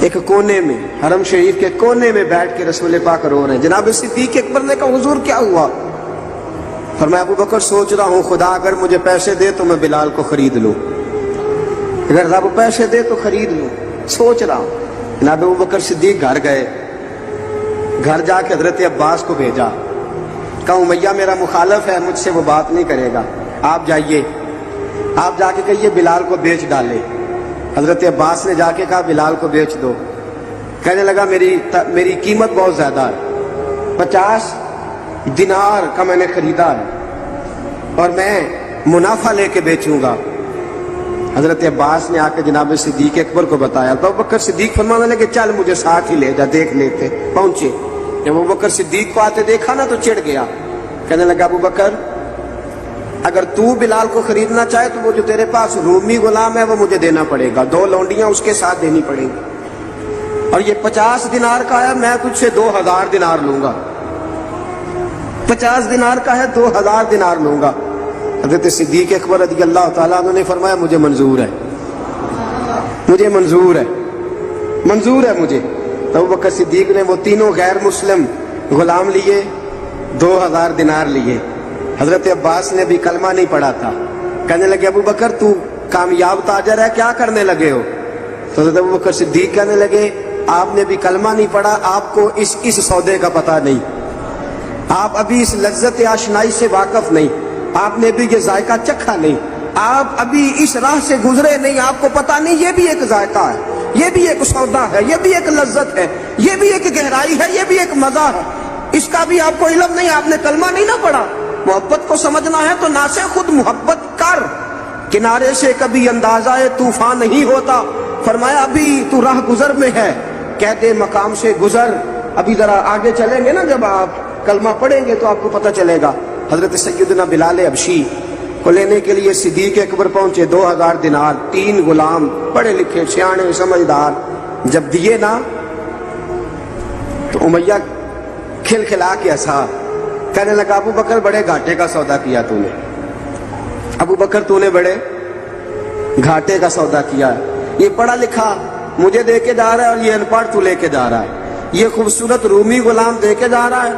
ایک کونے میں، حرم شریف کے کونے میں بیٹھ کے رسول پاک رو رہے ہیں۔ جناب صدیق اکبر نے کہا حضور کیا ہوا؟ فرمایا ابو بکر سوچ رہا ہوں خدا اگر مجھے پیسے دے تو میں بلال کو خرید لوں، اگر رب پیسے دے تو خرید لوں، سوچ رہا ہوں۔ جناب ابو بکر صدیق گھر گئے، گھر جا کے حضرت عباس کو بھیجا، کہا امیہ میرا مخالف ہے، مجھ سے وہ بات نہیں کرے گا، آپ جائیے، آپ جا کے کہیے بلال کو بیچ ڈالے۔ حضرت عباس نے جا کے کہا بلال کو بیچ دو۔ کہنے لگا میری قیمت بہت زیادہ ہے، 50 دینار کا میں نے خریدا ہے اور میں منافع لے کے بیچوں گا۔ حضرت عباس نے آ کے جناب صدیق اکبر کو بتایا تو ابو بکر صدیق فرمانے لگے چل مجھے ساتھ ہی لے جا، دیکھ لیتے۔ پہنچے، جب ابو بکر صدیق کو آتے دیکھا نا تو چڑ گیا، کہنے لگا ابو بکر اگر تو بلال کو خریدنا چاہے تو وہ جو تیرے پاس رومی غلام ہے وہ مجھے دینا پڑے گا، 2 لونڈیاں اس کے ساتھ دینی پڑیں گی، اور یہ 50 دینار کا ہے، میں تجھ سے 2000 دینار لوں گا، 50 دینار کا ہے 2000 دینار لوں گا۔ حضرت صدیق اکبر رضی اللہ تعالیٰ عنہ نے فرمایا مجھے منظور ہے، مجھے منظور ہے، منظور ہے مجھے۔ تو ابو بکر صدیق نے وہ تینوں غیر مسلم غلام لیے، 2000 دینار لیے۔ حضرت عباس نے بھی کلمہ نہیں پڑھا تھا، کہنے لگے ابو بکر تو کامیاب تاجر ہے، کیا کرنے لگے ہو؟ تو حضرت ابو بکر صدیق کہنے لگے آپ نے بھی کلمہ نہیں پڑھا، آپ کو اس سودے کا پتہ نہیں، آپ ابھی اس لذت آشنائی سے واقف نہیں، آپ نے بھی یہ ذائقہ چکھا نہیں، آپ ابھی اس راہ سے گزرے نہیں، آپ کو پتہ نہیں یہ بھی ایک ذائقہ ہے، یہ بھی ایک سودا ہے، یہ بھی ایک لذت ہے، یہ بھی ایک گہرائی ہے، یہ بھی ایک مزہ ہے، اس کا بھی آپ کو علم نہیں، آپ نے کلمہ نہیں نہ پڑھا۔ محبت کو سمجھنا ہے تو نہ سے خود محبت کر، کنارے سے کبھی اندازہ طوفان نہیں ہوتا۔ فرمایا ابھی تو راہ گزر میں ہے، کہتے مقام سے گزر، ابھی ذرا آگے چلیں گے نا، جب آپ کلمہ پڑھیں گے تو آپ کو پتہ چلے گا۔ حضرت سیدنا بلال حبشی کو لینے کے لیے صدیق اکبر پہنچے، 2000 دینار، 3 غلام پڑھے لکھے سیانے سمجھدار، جب دیے نا تو امیہ کھلکھلا کے ہنسا، کہنے لگا ابو بکر بڑے گھاٹے کا سودا کیا تو نے، ابو بکر تو نے بڑے گھاٹے کا سودا کیا ہے، یہ پڑھا لکھا مجھے دے کے جا رہا ہے اور یہ ان پڑھ تو لے کے جا رہا ہے، یہ خوبصورت رومی غلام دے کے جا رہا ہے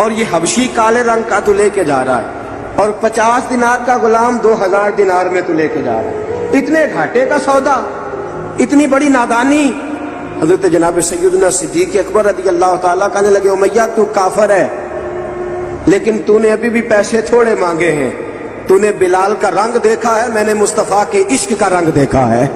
اور یہ حبشی کالے رنگ کا تو لے کے جا رہا ہے، اور 50 دینار کا غلام 2000 دینار میں تو لے کے جا رہا ہے، اتنے گھاٹے کا سودا، اتنی بڑی نادانی۔ حضرت جناب سیدنا صدیق اکبر رضی اللہ تعالیٰ کہنے لگے امیہ تو کافر ہے، لیکن تو نے ابھی بھی پیسے تھوڑے مانگے ہیں، تو نے بلال کا رنگ دیکھا ہے، میں نے مصطفیٰ کے عشق کا رنگ دیکھا ہے۔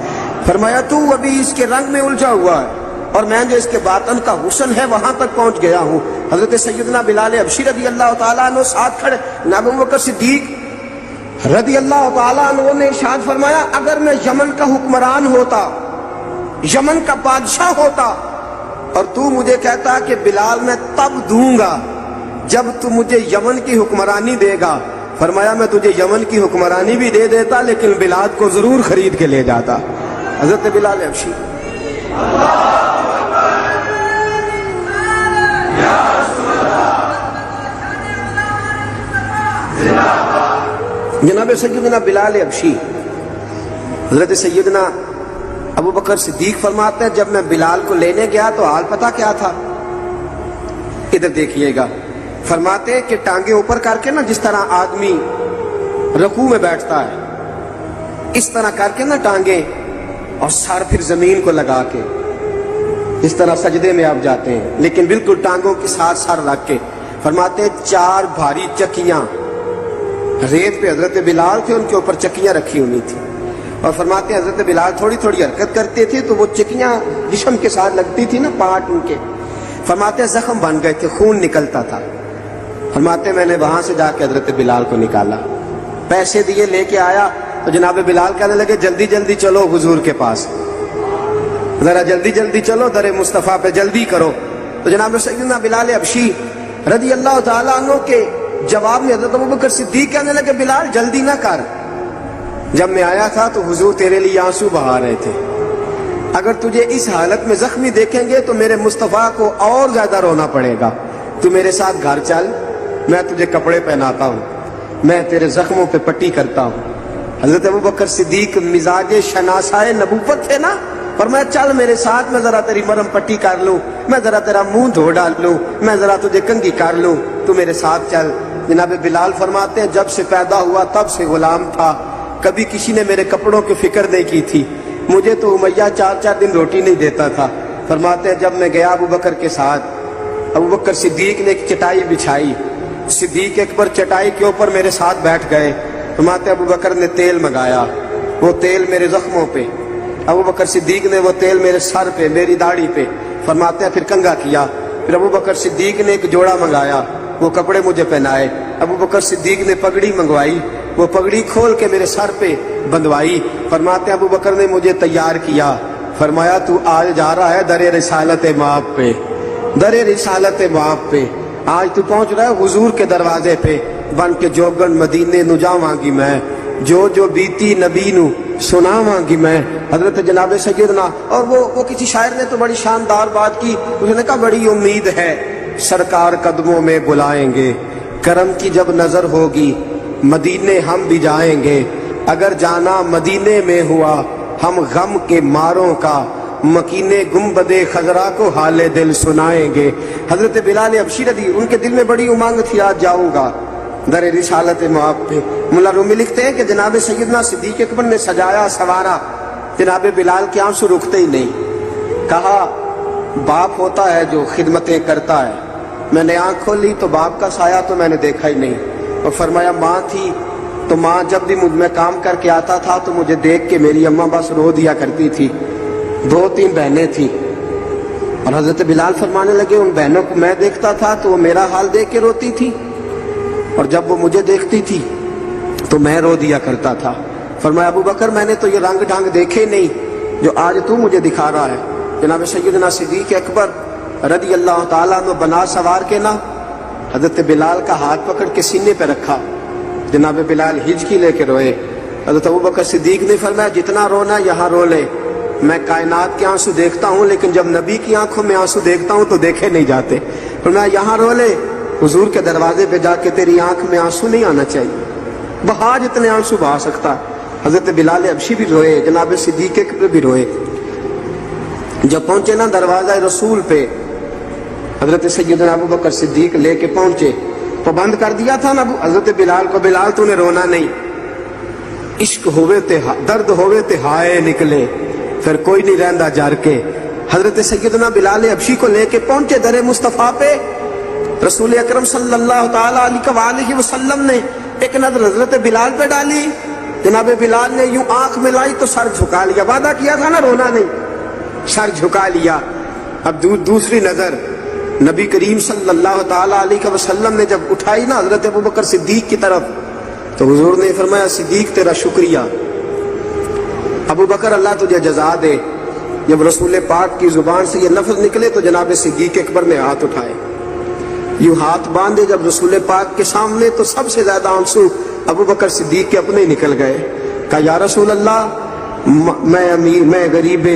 فرمایا تو ابھی اس کے رنگ میں الجھا ہوا ہے اور میں جو اس کے باطن کا حسن ہے وہاں تک پہنچ گیا ہوں۔ حضرت سیدنا بلال حبشی رضی اللہ تعالیٰ عنہ ساتھ کھڑے، ابو بکر صدیق رضی اللہ تعالیٰ عنہ نے ارشاد فرمایا اگر میں یمن کا حکمران ہوتا، یمن کا بادشاہ ہوتا اور تو مجھے کہتا کہ بلال میں تب دوں گا جب تو مجھے یمن کی حکمرانی دے گا، فرمایا میں تجھے یمن کی حکمرانی بھی دے دیتا لیکن بلال کو ضرور خرید کے لے جاتا۔ حضرت بلال حبشی جناب سیدنا بلال حبشی، حضرت سیدنا ابو بکر صدیق فرماتے ہیں جب میں بلال کو لینے گیا تو حال پتہ کیا تھا؟ ادھر دیکھیے گا، فرماتے ہیں کہ ٹانگیں اوپر کر کے نا جس طرح آدمی رکوع میں بیٹھتا ہے اس طرح کر کے نا ٹانگیں، اور سر پھر زمین کو لگا کے اس طرح سجدے میں آپ جاتے ہیں، لیکن بالکل ٹانگوں کے ساتھ سر رکھ کے۔ فرماتے ہیں 4 بھاری چکیاں ریت پہ حضرت بلال تھے، ان کے اوپر چکیاں رکھی ہوئی تھی، اور فرماتے ہیں حضرت بلال تھوڑی تھوڑی حرکت کرتے تھے تو وہ چکیاں جسم کے ساتھ لگتی تھی نا، پارٹ ان کے، فرماتے ہیں زخم بن گئے تھے، خون نکلتا تھا۔ فرماتے ہیں میں نے وہاں سے جا کے حضرت بلال کو نکالا، پیسے دیے، لے کے آیا تو جناب بلال کہنے لگے جلدی جلدی چلو حضور کے پاس، ذرا جلدی جلدی چلو، در مصطفیٰ پہ جلدی کرو۔ تو جناب سیدنا بلال حبشی رضی اللہ تعالیٰ عنہ کے جواب میں حضرت ابوبکر صدیق کہنے لگے بلال جلدی نہ کر، جب میں آیا تھا تو حضور تیرے لیے آنسو بہا رہے تھے، اگر تجھے اس حالت میں زخمی دیکھیں گے تو میرے مصطفیٰ کو اور زیادہ رونا پڑے گا، تو میرے ساتھ گھر چل، میں تجھے کپڑے پہناتا ہوں، میں تیرے زخموں پہ پٹی کرتا ہوں۔ حضرت ابوبکر صدیق مزاج شناسائے نبوت تھے نا، فرمایا چل میرے ساتھ، میں ذرا تیری مرم پٹی کر لوں، میں ذرا تیرا منہ دھو ڈال لوں، میں ذرا تجھے کنگھی کر لوں، تو میرے ساتھ چل۔ جناب بلال فرماتے ہیں جب سے پیدا ہوا تب سے غلام تھا، کبھی کسی نے میرے کپڑوں کی فکر نہیں کی تھی، مجھے تو امیہ 4 دن روٹی نہیں دیتا تھا۔ فرماتے ہیں جب میں گیا ابو بکر کے ساتھ، ابو بکر صدیق نے ایک چٹائی بچھائی، صدیق اکبر چٹائی کے اوپر میرے ساتھ بیٹھ گئے۔ فرماتے ہیں ابو بکر نے تیل منگایا، وہ تیل میرے زخموں پہ، ابو بکر صدیق نے وہ تیل میرے سر پہ، میری داڑھی پہ، فرماتے ہیں پھر کنگھا کیا۔ پھر ابو بکر صدیق نے ایک جوڑا منگایا، وہ کپڑے مجھے پہنائے۔ ابو بکر صدیق نے پگڑی منگوائی، وہ پگڑی کھول کے میرے سر پہ بندھوائی۔ فرماتے ہیں ابو بکر نے مجھے تیار کیا، فرمایا تو آج جا رہا ہے در رسالت مآب پہ، در رسالت مآب پہ، آج تو پہنچ رہا ہے حضور کے دروازے پہ، بن کے جوگن مدینے نو جاواں گی میں، جو بیتی نبی نو سناواں گی میں۔ حضرت جناب سیدنا، اور وہ کسی شاعر نے تو بڑی شاندار بات کی، اس نے کہا بڑی امید ہے سرکار قدموں میں بلائیں گے، کرم کی جب نظر ہوگی مدینے ہم بھی جائیں گے، اگر جانا مدینے میں ہوا ہم غم کے ماروں کا، مکینے گنبد خضرا کو حال دل سنائیں گے۔ حضرت بلال حبشی رضی، ان کے دل میں بڑی امنگ تھی آج جاؤں گا در رسالت مآب پہ۔ ملا رومی لکھتے ہیں کہ جناب سیدنا صدیق اکبر نے سجایا سوارا، جناب بلال کے آنسو رکتے ہی نہیں۔ کہا باپ ہوتا ہے جو خدمتیں کرتا ہے، میں نے آنکھ کھولی تو باپ کا سایہ تو میں نے دیکھا ہی نہیں۔ اور فرمایا ماں تھی تو ماں جب بھی مجھ میں کام کر کے آتا تھا تو مجھے دیکھ کے میری اماں بس رو دیا کرتی تھی۔ 2-3 بہنیں تھیں، اور حضرت بلال فرمانے لگے ان بہنوں کو میں دیکھتا تھا تو وہ میرا حال دیکھ کے روتی تھی، اور جب وہ مجھے دیکھتی تھی تو میں رو دیا کرتا تھا۔ فرمایا ابو بکر میں نے تو یہ رنگ ڈھنگ دیکھے نہیں جو آج تو مجھے دکھا رہا ہے۔ جناب سیدنا صدیق اکبر رضی اللہ تعالیٰ عنہ بنا سوار کے نا حضرت بلال کا ہاتھ پکڑ کے سینے پہ رکھا، جناب بلال ہجکی لے کے روئے۔ حضرت ابو بکر صدیق نے فرمایا جتنا رونا یہاں رو لے، میں کائنات کے آنسو دیکھتا ہوں لیکن جب نبی کی آنکھوں میں آنسو دیکھتا ہوں تو دیکھے نہیں جاتے۔ فرمایا یہاں رو لے، حضور کے دروازے پہ جا کے تیری آنکھ میں آنسو نہیں آنا چاہیے، بہا جتنے آنسو بہا سکتا۔ حضرت بلال حبشی بھی روئے، جناب صدیق اکبر بھی روئے۔ جب پہنچے نا دروازہ رسول پہ، حضرت سیدنا ابو بکر صدیق لے کے پہنچے، پابند کر دیا تھا نا حضرت بلال کو، بلال تو نے رونا نہیں، عشق ہوئے تے درد ہوئے تے ہائے نکلے، پھر کوئی نہیں رہندا جار کے۔ حضرت سیدنا بلال حبشی کو لے کے پہنچے در مصطفیٰ پہ، رسول اکرم صلی اللہ تعالیٰ علیہ وسلم نے ایک نظر حضرت بلال پہ ڈالی، جناب بلال نے یوں آنکھ ملائی تو سر جھکا لیا، وعدہ کیا تھا نا رونا نہیں، سر جھکا لیا۔ اب دوسری نظر نبی کریم صلی اللہ تعالیٰ علیہ وسلم نے جب اٹھائی نا حضرت ابوبکر صدیق کی طرف، تو حضور نے فرمایا صدیق تیرا شکریہ، ابو بکر اللہ تجھے جزا دے۔ جب رسول پاک کی زبان سے یہ لفظ نکلے تو جناب صدیق اکبر نے ہاتھ اٹھائے، یوں ہاتھ باندھے جب رسول پاک کے سامنے، تو سب سے زیادہ آنسو ابو بکر صدیق کے اپنے نکل گئے۔ کہا یا رسول اللہ میں غریب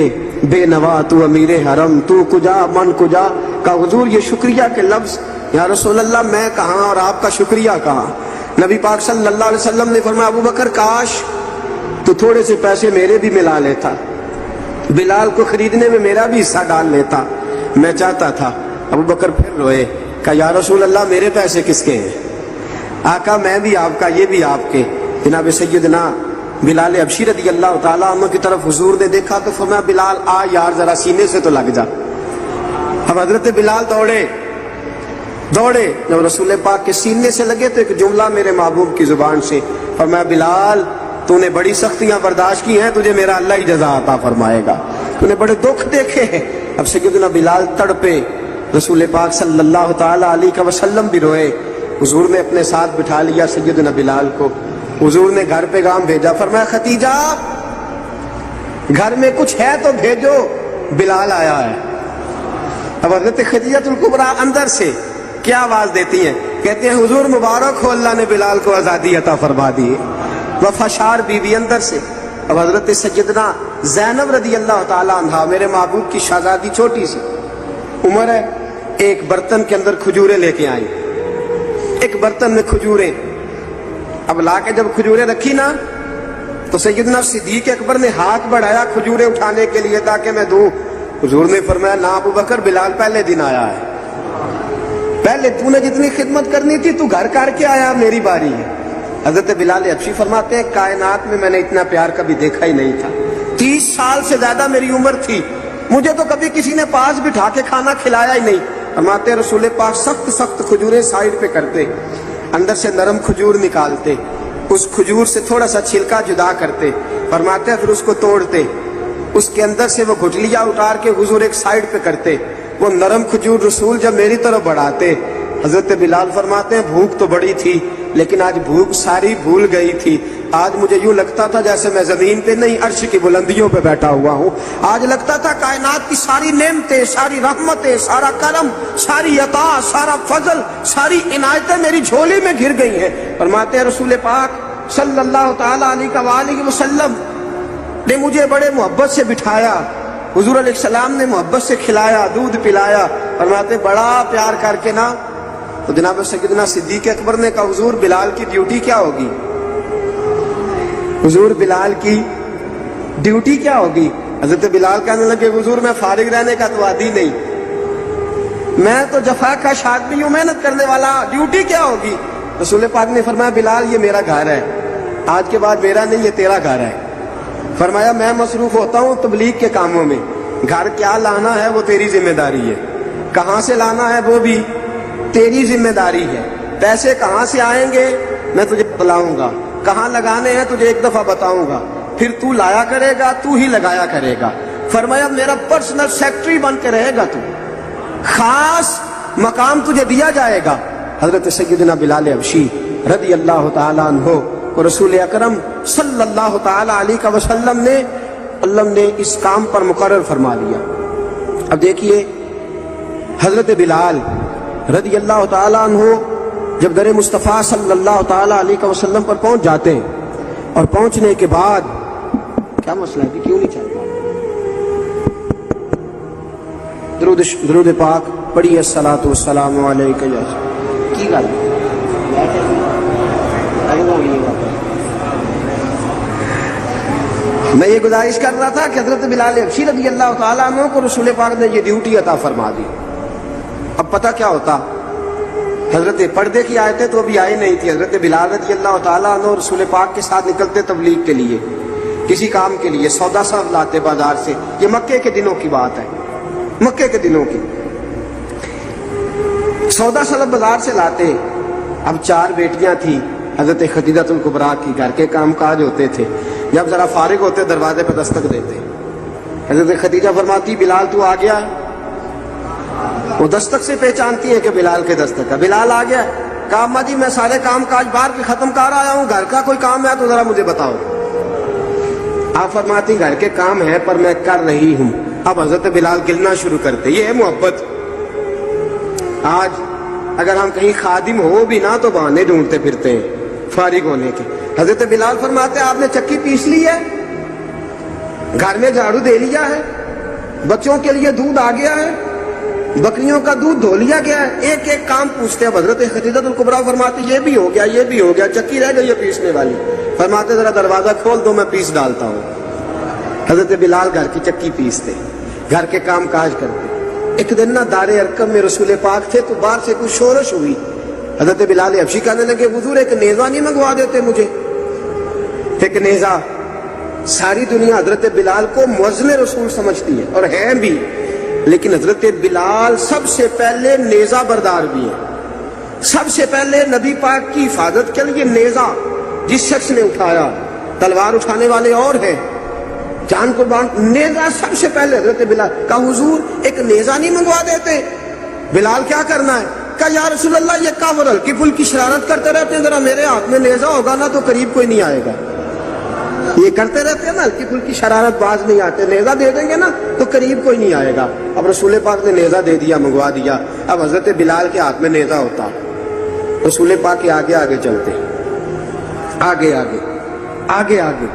بے نوا، تو امیر حرم، تو کجا من کجا۔ کہا حضور یہ شکریہ کے لفظ، یا رسول اللہ میں کہاں اور آپ کا شکریہ کہاں۔ نبی پاک صلی اللہ علیہ وسلم نے فرمایا ابو بکر کاش تو تھوڑے سے پیسے میرے بھی ملا لیتا، بلال کو خریدنے میں میرا بھی حصہ ڈال لیتا، میں چاہتا تھا۔ ابو بکر پھر روئے، کہا یا رسول اللہ میرے پیسے کس کے ہیں؟ آقا میں بھی آپ کا، یہ بھی آپ کے۔ جناب سیدنا بلال حبشی رضی اللہ تعالیٰ عنہ کی طرف حضور نے دیکھا تو فرمایا بلال آ یار ذرا سینے سے تو لگ جا۔ اب حضرت بلال دوڑے، جب رسول پاک کے سینے سے لگے تو ایک جملہ میرے محبوب کی زبان سے، فرمایا بلال تو نے بڑی سختیاں برداشت کی ہیں، تجھے میرا اللہ ہی جزا عطا فرمائے گا، تو نے بڑے دکھ دیکھے ہیں۔ اب سیدنا بلال تڑپے، رسول پاک صلی اللہ تعالیٰ علیہ وسلم بھی روئے۔ حضور نے اپنے ساتھ بٹھا لیا سیدنا بلال کو، حضور نے گھر پیغام بھیجا، فرمایا ختیجہ گھر میں کچھ ہے تو بھیجو، بلال آیا ہے۔ اب حضرت خدیجہ الکبریٰ اندر سے کیا آواز دیتی ہیں؟ کہتے ہیں حضور مبارک ہو، اللہ نے بلال کو آزادی عطا فرما دی۔ وفاشار بی بی اندر سے۔ اب حضرت سیدنا زینب رضی اللہ تعالیٰ عنہ، میرے محبوب کی شہزادی، چھوٹی سی عمر ہے، ایک برتن کے اندر کھجوریں لے کے آئی، ایک برتن میں کھجوریں۔ اب لا کے جب کھجوریں رکھی نا تو سیدنا صدیق اکبر نے ہاتھ بڑھایا کھجوریں اٹھانے کے لیے تاکہ میں دوں. حضور نے فرمایا نہ ابو بکر، بلال پہلے دن آیا ہے، پہلے تو نے جتنی خدمت کرنی تھی تو گھر کر کے آیا، میری باری ہے. حضرت بلال حبشی فرماتے ہیں کائنات میں نے اتنا پیار کبھی دیکھا ہی نہیں تھا. 30 سال سے زیادہ میری عمر تھی، مجھے تو کبھی کسی نے پاس بٹھا کے کھانا کھلایا ہی نہیں. فرماتے ہیں رسول پاک سخت سخت کھجوریں سائڈ پہ کرتے، اندر سے نرم کھجور نکالتے، اس کھجور سے تھوڑا سا چھلکا جدا کرتے، فرماتے ہیں پھر اس کو توڑتے، اس کے اندر سے وہ گٹلیاں اتار کے حضور ایک سائڈ پہ کرتے. وہ نرم کھجور رسول جب میری طرف بڑھاتے، حضرت بلال فرماتے ہیں بھوک تو بڑی تھی لیکن آج بھوک ساری بھول گئی تھی. آج مجھے یوں لگتا تھا جیسے میں زمین پہ نہیں عرش کی بلندیوں پہ بیٹھا ہوا ہوں. آج لگتا تھا کائنات کی ساری نعمتیں، ساری رحمتیں، سارا کرم، ساری عطا، سارا فضل، ساری عنایتیں میری جھولی میں گر گئی ہیں. فرماتے ہیں رسول پاک صلی اللہ تعالی علیہ وسلم نے مجھے بڑے محبت سے بٹھایا، حضور علیہ السلام نے محبت سے کھلایا، دودھ پلایا. فرماتے بڑا پیار کر کے نا. تو جناب سیدنا صدیق اکبر نے کہا حضور بلال کی ڈیوٹی کیا ہوگی؟ حضور بلال کی ڈیوٹی کیا ہوگی؟ حضرت بلال کہنے لگے حضور میں فارغ رہنے کا تو عادی نہیں، میں تو جفا کا آدمی ہوں، محنت کرنے والا، ڈیوٹی کیا ہوگی؟ رسول پاک نے فرمایا بلال یہ میرا گھر ہے، آج کے بعد میرا نہیں، یہ تیرا گھر ہے. فرمایا میں مصروف ہوتا ہوں تبلیغ کے کاموں میں، گھر کیا لانا ہے وہ تیری ذمہ داری ہے، کہاں سے لانا ہے وہ بھی تیری ذمہ داری ہے، پیسے کہاں سے آئیں گے میں تجھے بتلاؤں گا، کہاں لگانے ہیں تجھے ایک دفعہ بتاؤں گا، پھر تو لایا کرے گا، تو ہی لگایا کرے گا. فرمایا میرا پرسنل سیکرٹری بن کے رہے گا، تو خاص مقام تجھے دیا جائے گا. حضرت سیدنا بلال حبشی رضی اللہ تعالی عنہ کو رسول اکرم صلی اللہ تعالی علیہ وسلم نے اس کام پر مقرر فرما لیا. اب دیکھیے حضرت بلال رضی اللہ تعالی عنہ جب در مصطفیٰ صلی اللہ تعالی علیہ وسلم پر پہنچ جاتے ہیں اور پہنچنے کے بعد کیا مسئلہ ہے کہ کیوں نہیں چل رہا؟ درود پاک پڑھیے الصلاۃ والسلام علیک کی گل میں یہ گزارش کر رہا تھا کہ حضرت بلال حبشی رضی اللہ تعالیٰ عنہ کو رسول پاک نے یہ ڈیوٹی عطا فرما دی. اب پتہ کیا ہوتا، حضرت پردے کی آیتیں تو ابھی آئی نہیں تھی. حضرت بلال رضی اللہ تعالیٰ عنہ رسول پاک کے ساتھ نکلتے تبلیغ کے لیے، کسی کام کے لیے، سودا سب لاتے بازار سے. یہ مکے کے دنوں کی بات ہے، مکے کے دنوں کی سودا سلب بازار سے لاتے. اب 4 بیٹیاں تھیں حضرت خدیجہ الکبریٰ کی، گھر کے کام کاج ہوتے تھے. جب ذرا فارغ ہوتے دروازے پہ دستک دیتے، حضرت خدیجہ فرماتی بلال تو آ گیا. وہ دستک سے پہچانتی ہے کہ بلال کے دستک ہے. بلال آ گیا. کہا اماں جی میں سارے کام کاج باہر کے ختم کر آیا ہوں، گھر کا کوئی کام ہے تو ذرا مجھے بتاؤ. آپ فرماتی گھر کے کام ہے پر میں کر رہی ہوں. اب حضرت بلال گلنا شروع کرتے. یہ ہے محبت. آج اگر ہم کہیں خادم ہو بھی نہ تو بہانے ڈھونڈتے پھرتے ہیں فارغ ہونے کے. حضرت بلال فرماتے آپ نے چکی پیس لی ہے، گھر میں جھاڑو دے لیا ہے، بچوں کے لیے دودھ آ گیا ہے، بکریوں کا دودھ دھو لیا گیا ہے. ایک ایک کام پوچھتے ہیں. حضرت خدیجہ الکبریٰ فرماتے یہ بھی ہو گیا، یہ بھی ہو گیا، چکی رہ گئی ہے پیسنے والی. فرماتے ذرا دروازہ کھول دو میں پیس ڈالتا ہوں. حضرت بلال گھر کی چکی پیستے، گھر کے کام کاج کرتے. ایک دن نہ دار ارقم میں رسول پاک تھے تو باہر سے کچھ شورش ہوئی. حضرت بلال حبشی کہنے لگے حضور ایک نیزہ نہیں منگوا دیتے مجھے؟ ایک نیزہ. ساری دنیا حضرت بلال کو مؤذن رسول سمجھتی ہے اور ہیں بھی، لیکن حضرت بلال سب سے پہلے نیزہ بردار بھی ہیں. سب سے پہلے نبی پاک کی حفاظت کے لیے نیزہ جس شخص نے اٹھایا، تلوار اٹھانے والے اور ہیں، جان قربان، نیزہ سب سے پہلے حضرت بلال. کہا حضور ایک نیزہ نہیں منگوا دیتے؟ بلال کیا کرنا ہے؟ کہا یا رسول اللہ یہ کافر ہلکی پھلکی شرارت کرتے رہتے ہیں، ذرا میرے ہاتھ میں نیزہ ہوگا نا تو قریب کوئی نہیں آئے گا. یہ کرتے رہتے ہیں نا ہلکی پھلکی شرارت، باز نہیں آتے. نیزہ دے دیں گے نا تو قریب کوئی نہیں آئے گا. اب رسول پاک نے نیزہ دے دیا، منگوا دیا. اب حضرت بلال کے ہاتھ میں نیزہ ہوتا، رسول پاک کے آگے آگے چلتے، آگے آگے آگے آگے.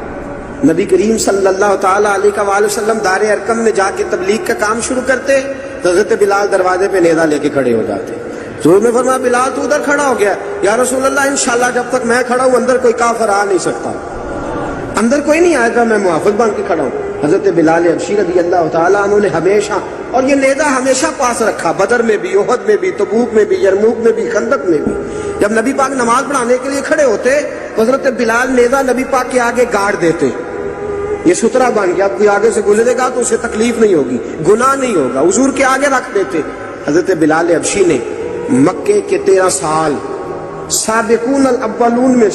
نبی کریم صلی اللہ تعالی علیہ وآلہ وسلم دار ارقم میں جا کے تبلیغ کا کام شروع کرتے تو حضرت بلال دروازے پہ نیزہ لے کے کھڑے ہو جاتے. حضور نے فرمایا بلال تو ادھر کھڑا ہو گیا. یا رسول اللہ انشاءاللہ جب تک میں کھڑا ہوں اندر کوئی کافر آ نہیں سکتا. اندر کوئی نہیں آئے گا، میں محافظ بن کے کھڑا ہوں۔ حضرت بلال حبشی رضی اللہ تعالیٰ عنہ نے ہمیشہ، اور یہ نیزہ ہمیشہ پاس رکھا، بدر میں بھی، احد میں بھی، تبوک میں بھی، یرموک میں بھی، خندق میں بھی۔ جب نبی پاک نماز پڑھانے کے لیے کھڑے ہوتے تو حضرت بلال نیزہ نبی پاک کے آگے گاڑ دیتے، یہ سترہ بن گیا، اب کوئی آگے سے گزرے گا تو اسے تکلیف نہیں ہوگی، گناہ نہیں ہوگا، حضور کے آگے رکھ دیتے۔ حضرت بلال حبشی نے مکے کے 13 سال سابقون الاولون میں